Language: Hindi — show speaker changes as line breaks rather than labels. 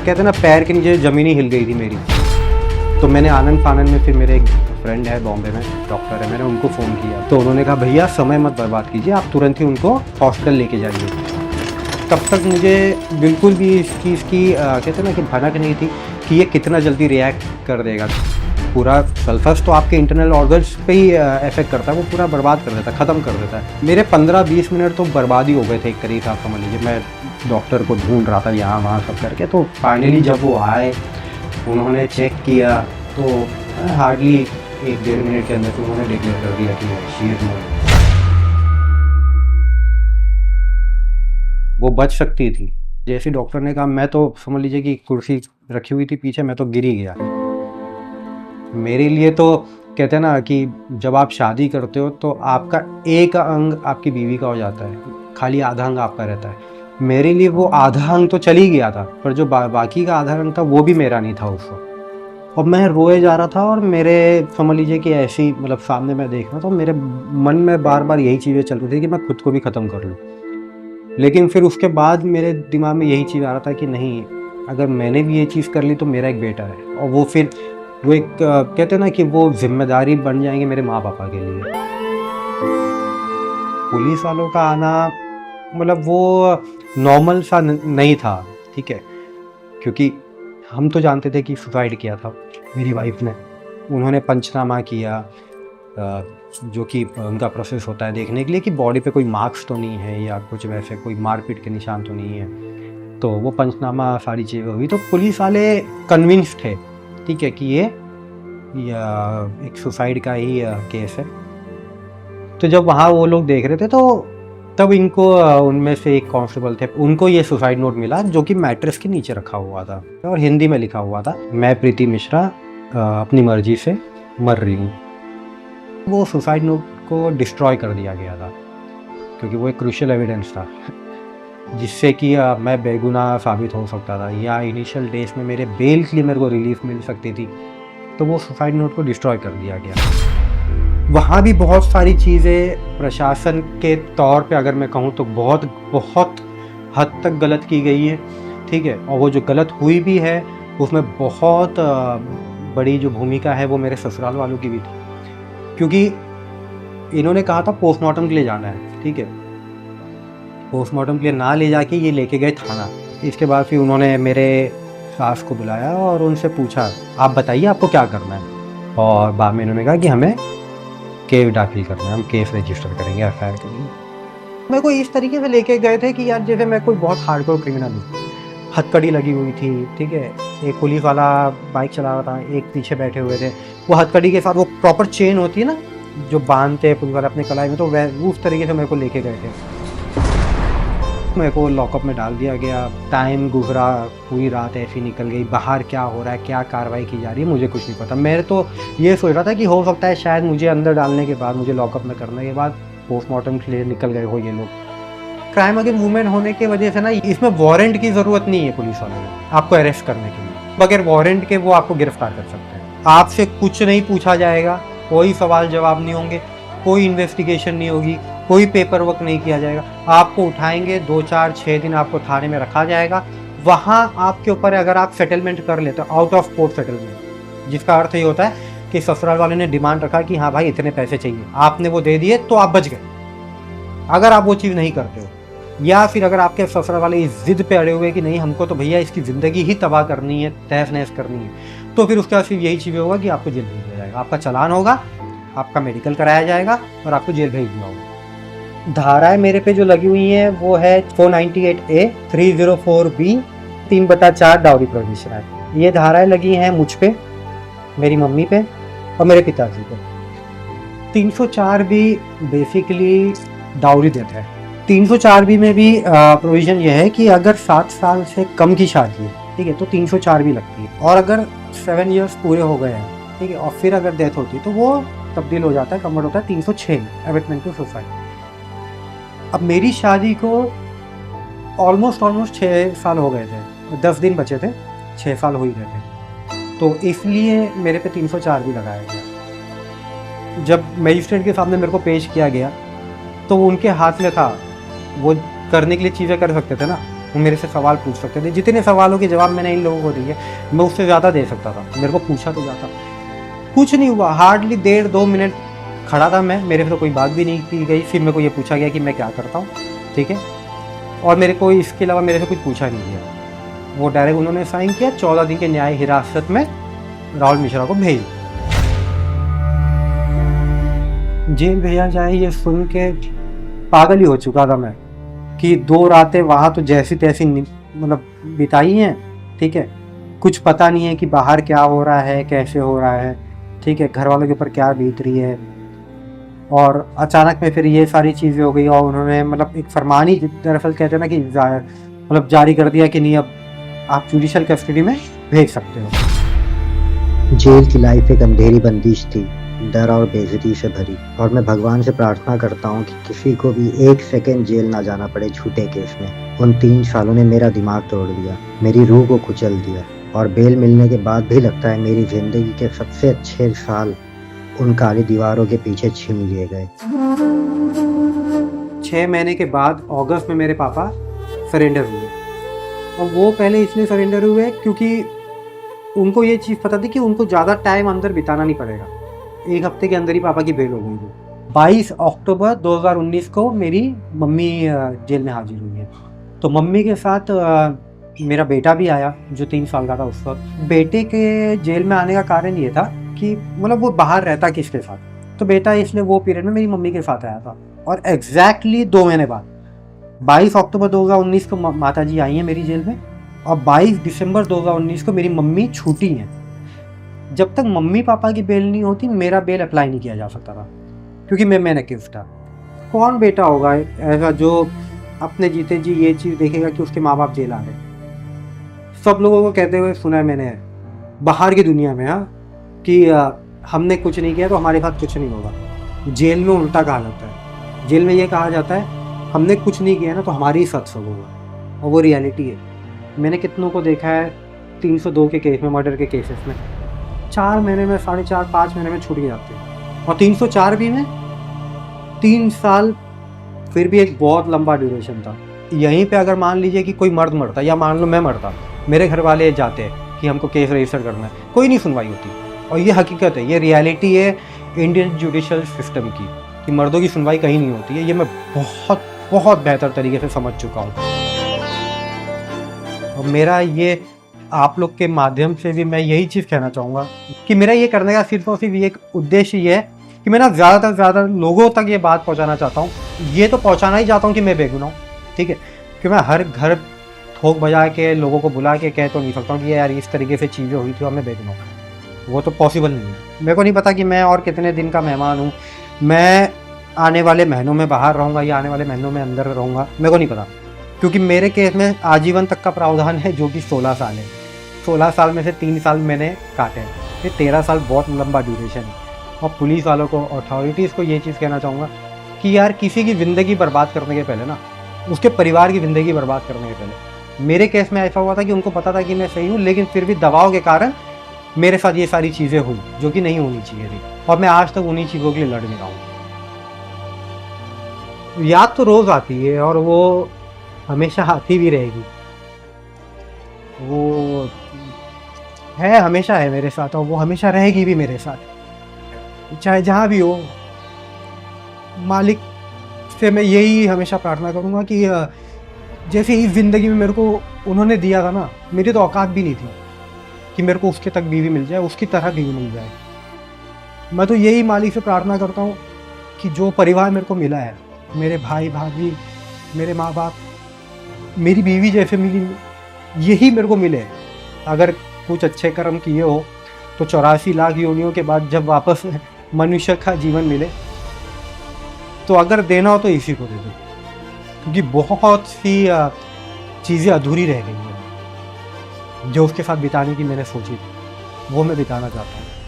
कहते हैं ना पैर के नीचे ज़मीन ही हिल गई थी मेरी। तो मैंने आनंद फानंद में फिर मेरे एक फ्रेंड है बॉम्बे में, डॉक्टर है, मैंने उनको फ़ोन किया तो उन्होंने कहा भैया समय मत बर्बाद कीजिए, आप तुरंत ही उनको हॉस्पिटल लेके जाइए। तब तक मुझे बिल्कुल भी इस चीज़ की कहते हैं ना कि भनक नहीं थी कि ये कितना जल्दी रिएक्ट कर देगा। पूरा सल्फस तो आपके इंटरनल ऑर्गन्स पे ही इफेक्ट करता है, वो पूरा बर्बाद कर देता है, ख़त्म कर देता है। मेरे 15-20 मिनट तो बर्बाद ही हो गए थे एक तरीके से, आप समझ लीजिए। मैं डॉक्टर को ढूंढ रहा था यहाँ वहाँ सब करके, तो फाइनली जब वो आए उन्होंने चेक किया तो हार्डली 1-1.5 मिनट के अंदर उन्होंने डिक्लेयर कर दिया कि शी इज़ नॉट। वो बच सकती थी। जैसे डॉक्टर ने कहा, मैं तो समझ लीजिए कि कुर्सी रखी हुई थी पीछे, मैं तो गिर ही गया। मेरे लिए तो कहते हैं ना कि जब आप शादी करते हो तो आपका एक अंग आपकी बीवी का हो जाता है, खाली आधा अंग आपका रहता है। मेरे लिए वो आधा अंग तो चल ही गया था, पर जो बाकी का आधा अंग था वो भी मेरा नहीं था उस वक्त। और मैं रोए जा रहा था और मेरे समझ लीजिए कि ऐसी मतलब सामने मैं देख रहा था, मेरे मन में बार बार यही चीज़ें चल रही थी कि मैं खुद को भी ख़त्म कर लूँ। लेकिन फिर उसके बाद मेरे दिमाग में यही चीज़ आ रहा था कि नहीं, अगर मैंने भी ये चीज़ कर ली तो मेरा एक बेटा है, और वो फिर वो एक कहते हैं ना कि वो जिम्मेदारी बन जाएंगे मेरे माँ पापा के लिए। पुलिस वालों का आना मतलब वो नॉर्मल सा नहीं था, ठीक है, क्योंकि हम तो जानते थे कि सुसाइड किया था मेरी वाइफ ने। उन्होंने पंचनामा किया, जो कि उनका प्रोसेस होता है देखने के लिए कि बॉडी पे कोई मार्क्स तो नहीं है या कुछ वैसे कोई मारपीट के निशान तो नहीं है। तो वो पंचनामा सारी चीज़ें हुई तो पुलिस वाले कन्विंस थे, ठीक है, कि ये एक सुसाइड का ही केस है। तो जब वहाँ वो लोग देख रहे थे तो तब इनको उनमें से एक कांस्टेबल थे, उनको ये सुसाइड नोट मिला जो कि मैट्रेस के नीचे रखा हुआ था और हिंदी में लिखा हुआ था, मैं प्रीति मिश्रा अपनी मर्जी से मर रही हूँ। वो सुसाइड नोट को डिस्ट्रॉय कर दिया गया था क्योंकि वो एक क्रूशियल एविडेंस था जिससे कि मैं बेगुनाह साबित हो सकता था, या इनिशियल डेज में मेरे बेल के लिए मेरे को रिलीफ मिल सकती थी। तो वो सुसाइड नोट को डिस्ट्रॉय कर दिया गया। वहाँ भी बहुत सारी चीज़ें प्रशासन के तौर पे अगर मैं कहूँ तो बहुत हद तक गलत की गई है, ठीक है, और वो जो गलत हुई भी है उसमें बहुत बड़ी जो भूमिका है वो मेरे ससुराल वालों की भी थी, क्योंकि इन्होंने कहा था पोस्टमार्टम के लिए जाना है, ठीक है, पोस्टमार्टम के लिए ना ले जाके ये लेके गए थाना। इसके बाद फिर उन्होंने मेरे सास को बुलाया और उनसे पूछा आप बताइए आपको क्या करना है, और बाद में इन्होंने कहा कि हमें केस दाखिल करना है, हम केस रजिस्टर करेंगे एफआईआर करेंगे। मेरे को इस तरीके से लेके गए थे कि यार जैसे मैं कोई बहुत हार्डकोर क्रिमिनल हूँ। हथकड़ी लगी हुई थी, ठीक है, एक पुलिस वाला बाइक चला रहा था, एक पीछे बैठे हुए थे, वो हथकड़ी के साथ वो प्रॉपर चेन होती है ना जो बांधते हैं पुलिस वाले अपने कलाई में, तो वह उस तरीके से मेरे को लेके गए थे। मेरे को लॉकअप में डाल दिया गया, टाइम गुजरा, पूरी रात ऐसी निकल गई, बाहर क्या हो रहा है, क्या कार्रवाई की जा रही है मुझे कुछ नहीं पता। मैं तो ये सोच रहा था कि हो सकता है शायद मुझे अंदर डालने के बाद, मुझे लॉकअप में करने के बाद पोस्टमार्टम के लिए निकल गए हो ये लोग। क्राइम अगेंस्ट वुमेन होने की वजह से ना इसमें वारंट की ज़रूरत नहीं है पुलिस वालों को आपको अरेस्ट करने के लिए, बगैर वारंट के वो आपको गिरफ्तार कर सकते हैं। आपसे कुछ नहीं पूछा जाएगा, कोई सवाल जवाब नहीं होंगे, कोई इन्वेस्टिगेशन नहीं होगी, कोई पेपर वर्क नहीं किया जाएगा। आपको उठाएंगे, 2-4-6 दिन आपको थाने में रखा जाएगा, वहाँ आपके ऊपर अगर आप सेटलमेंट कर लेते हो, आउट ऑफ कोर्ट सेटलमेंट, जिसका अर्थ ये होता है कि ससुराल वाले ने डिमांड रखा कि हाँ भाई इतने पैसे चाहिए, आपने वो दे दिए तो आप बच गए। अगर आप वो चीज़ नहीं करते हो, या फिर अगर आपके ससुराल वाले इस जिद पे अड़े हुए कि नहीं हमको तो भैया इसकी ज़िंदगी ही तबाह करनी है, तहस नहस करनी है, तो फिर उसके बाद फिर यही चीज़ होगा कि आपको जेल भेज दिया जाएगा, आपका चालान होगा, आपका मेडिकल कराया जाएगा और आपको जेल भेज दिया होगा। धाराएं मेरे पे जो लगी हुई हैं वो है 498A, 304B, 3/4 dowry prohibition act. ये धाराएं लगी हैं मुझ पे, मेरी मम्मी पे और मेरे पिताजी पे। 304 भी बेसिकली डाउरी देता है। 304B में भी प्रोविज़न यह है कि अगर 7 साल से कम की शादी है, ठीक है, तो 304 भी लगती है, और अगर 7 इयर्स पूरे हो गए हैं, ठीक है, और फिर अगर डेथ होती है तो वो तब्दील हो जाता है, कन्वर्ट होता है 306 अबेटमेंट टू सुसाइड। अब मेरी शादी को ऑलमोस्ट 6 साल हो गए थे, 10 दिन बचे थे, 6 साल हो ही गए थे, तो इसलिए मेरे पे 304 भी लगाया गया। जब मजिस्ट्रेट के सामने मेरे को पेश किया गया तो उनके हाथ में था, वो करने के लिए चीज़ें कर सकते थे ना, वो मेरे से सवाल पूछ सकते थे। जितने सवालों के जवाब मैंने इन लोगों को दिए, मैं उससे ज़्यादा दे सकता था। मेरे को पूछा तो जाता, कुछ नहीं हुआ। हार्डली 1.5-2 मिनट खड़ा था मैं, मेरे से तो कोई बात भी नहीं की गई। फिर मेरे को ये पूछा गया कि मैं क्या करता हूँ, ठीक है, और मेरे को इसके अलावा मेरे से कुछ पूछा नहीं गया। वो डायरेक्ट उन्होंने साइन किया, 14 दिन के न्याय हिरासत में राहुल मिश्रा को भेज। जेल भेजा जाए ये सुन के पागल ही हो चुका था मैं, कि 2 रातें वहाँ तो जैसी तैसी मतलब बिताई हैं, ठीक है। कुछ पता नहीं है कि बाहर क्या हो रहा है, कैसे हो रहा है, ठीक है, घर वालों के ऊपर क्या बीत रही है। और अचानक में फिर ये सारी चीज़ें हो गई और उन्होंने मतलब एक फरमान ही दरअसल कहते हैं ना कि मतलब जारी कर दिया कि नहीं, अब आप जुडिशल कस्टडी में भेज सकते हो।
जेल की लाइफ एक अंधेरी बंदिश थी, डर और बेइज्जती से भरी, और मैं भगवान से प्रार्थना करता हूँ कि किसी को भी 1 सेकंड जेल ना जाना पड़े झूठे केस में। उन 3 सालों ने मेरा दिमाग तोड़ दिया, मेरी रूह को कुचल दिया, और बेल मिलने के बाद भी लगता है मेरी जिंदगी के सबसे अच्छे साल उन काली दीवारों के पीछे छीन लिए गए।
6 महीने के बाद अगस्त में मेरे पापा सरेंडर हुए, और वो पहले इसलिए सरेंडर हुए क्योंकि उनको ये चीज़ पता थी कि उनको ज़्यादा टाइम अंदर बिताना नहीं पड़ेगा। 1 हफ्ते के अंदर ही पापा की बेल हो गई थी। 22 अक्टूबर 2019 को मेरी मम्मी जेल में हाजिर हुई है। तो मम्मी के साथ मेरा बेटा भी आया जो 3 साल का था उस वक्त। बेटे के जेल में आने का कारण ये था कि मतलब वो बाहर रहता किसके साथ, तो बेटा इसलिए वो पीरियड में मेरी मम्मी के साथ आया था। और एग्जैक्टली 2 महीने बाद 22 अक्टूबर 2019 को माता जी आई हैं मेरी जेल में, और 22 दिसंबर 2019 को मेरी मम्मी छूटी हैं। जब तक मम्मी पापा की बेल नहीं होती मेरा बेल अप्लाई नहीं किया जा सकता था, क्योंकि मैं नेगेटिव था। कौन बेटा होगा ऐसा जो अपने जीते जी ये चीज़ देखेगा कि उसके माँ बाप जेल आ गए। सब लोगों को कहते हुए सुना है मैंने बाहर की दुनिया में, हाँ, कि हमने कुछ नहीं किया तो हमारे साथ कुछ नहीं होगा। जेल में उल्टा कहा जाता है, जेल में ये कहा जाता है हमने कुछ नहीं किया ना तो हमारी ही साथ सब होगा, और वो रियलिटी है। मैंने कितनों को देखा है 302 के केस में, मर्डर के केसेस में 4 महीने में, 4.5-5 महीने में छूट जाते हैं, और 304 भी में 3 साल, फिर भी एक बहुत लंबा ड्यूरेशन था। यहीं पे अगर मान लीजिए कि कोई मर्द मरता, या मान लो मैं मरता, मेरे घर वाले जाते हैं कि हमको केस रजिस्टर करना है, कोई नहीं सुनवाई होती। और ये हकीकत है, ये रियलिटी है इंडियन जुडिशल सिस्टम की, कि मर्दों की सुनवाई कहीं नहीं होती है। ये मैं बहुत बहुत बेहतर तरीके से समझ चुका हूँ, और मेरा ये आप लोग के माध्यम से भी मैं यही चीज़ कहना चाहूँगा कि मेरा ये करने का सिर्फ और सिर्फ एक उद्देश्य ये है कि मैं ना ज़्यादा से ज़्यादा लोगों तक ये बात पहुँचाना चाहता हूँ। ये तो पहुँचाना ही चाहता हूँ कि मैं बेगुनाह हूँ, ठीक है, कि मैं हर घर ठोक बजा के लोगों को बुला के कह तो नहीं सकता हूँ कि यार इस तरीके से चीज़ें हुई थी और मैं बेगुनाह हूँ। वो तो पॉसिबल नहीं है। मेरे को नहीं पता कि मैं और कितने दिन का मेहमान हूँ, मैं आने वाले महीनों में बाहर रहूँगा या आने वाले महीनों में अंदर रहूँगा, मेरे को नहीं पता, क्योंकि मेरे केस में आजीवन तक का प्रावधान है जो कि 16 साल है। 16 साल में से 3 साल मैंने काटे हैं, ये 13 साल बहुत लंबा ड्यूरेशन है। और पुलिस वालों को, अथॉरिटीज़ को ये चीज़ कहना चाहूँगा कि यार किसी की ज़िंदगी बर्बाद करने के पहले ना, उसके परिवार की ज़िंदगी बर्बाद करने के पहले, मेरे केस में ऐसा हुआ था कि उनको पता था कि मैं सही हूँ, लेकिन फिर भी दबाव के कारण मेरे साथ ये सारी चीज़ें हुई जो कि नहीं होनी चाहिए थी, और मैं आज तक उन्हीं चीज़ों के लिए लड़ रहा हूँ। याद तो रोज़ आती है और वो हमेशा आती भी रहेगी, वो है, हमेशा है मेरे साथ, और वो हमेशा रहेगी भी मेरे साथ, चाहे जहाँ भी हो। मालिक से मैं यही हमेशा प्रार्थना करूँगा कि जैसे इस ज़िंदगी में मेरे को उन्होंने दिया था ना, मेरी तो औकात भी नहीं थी कि मेरे को उसके तक बीवी मिल जाए, उसकी तरह बीवी मिल जाए। मैं तो यही मालिक से प्रार्थना करता हूँ कि जो परिवार मेरे को मिला है, मेरे भाई भाभी, मेरे माँ बाप, मेरी बीवी जैसे मिली, यही मेरे को मिले। अगर कुछ अच्छे कर्म किए हो तो 84 लाख योनियों के बाद जब वापस मनुष्य का जीवन मिले, तो अगर देना हो तो इसी को दे दो, क्योंकि बहुत सी चीज़ें अधूरी रह गई हैं जो उसके साथ बिताने की मैंने सोची थी, वो मैं बिताना चाहता हूँ।